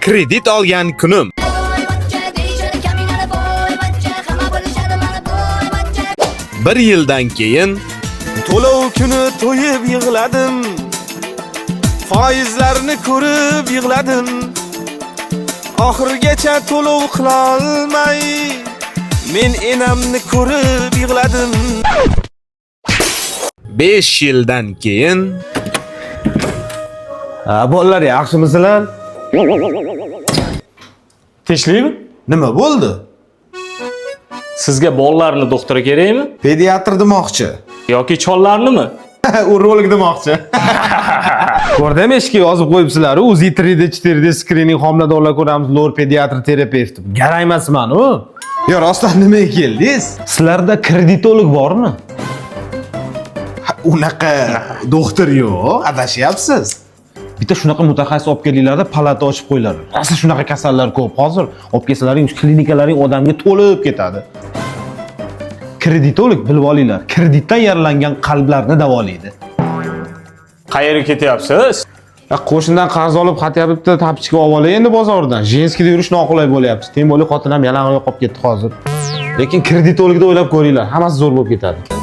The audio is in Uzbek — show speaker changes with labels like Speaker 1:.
Speaker 1: kredit olgan kunim. Bir yildan keyin
Speaker 2: To'lov kuni to'yib yig'ladim. Foizlarni ko'rib yig'ladim. Oxirgacha to'lov qila olmay men enamni ko'rib yig'ladim.
Speaker 1: 5 yildan keyin
Speaker 3: Bolalar yaxshimisizlar?
Speaker 4: Tinchlikmi?
Speaker 3: Nima bo'ldi?
Speaker 4: Sizga bolalarni doktori kerakmi
Speaker 3: Pediatr demoqchi.
Speaker 4: yoki chollarnimi?
Speaker 3: Urolog demoqchi. Ko'rdim, eshikka yozib qo'yibsizlar. UZI 3D 4D screening homiladorlar ko'ramiz, lor pediatr terapevt. Gara emasman u. Yo, rostdan nimaga keldingiz? Sizlarda kreditolog bormi? Unaqa doktor yo'q, adashyapsiz. Bitta shunaqa mutaxassis olib kelinglarda palata ochib qo'yinglar. Asli shunaqa kasallar ko'p hozir. Olib kelsalaring, klinikalaring odamga to'lib ketadi. Kreditolog bilib olinglar. Kreditdan yaralangan qalblarni davolaydi.
Speaker 4: Qayerga ketyapsiz?
Speaker 3: Qo'shnidan qarz olib xatyapti, bitta tapchika olib olay endi bozordan. Jenskida yurish noqulay bo'lyapti. Tem bo'lib xotinam yalang'och qolib ketdi hozir. Lekin kreditologni o'ylab ko'ringlar, hammasi zo'r bo'lib ketadi.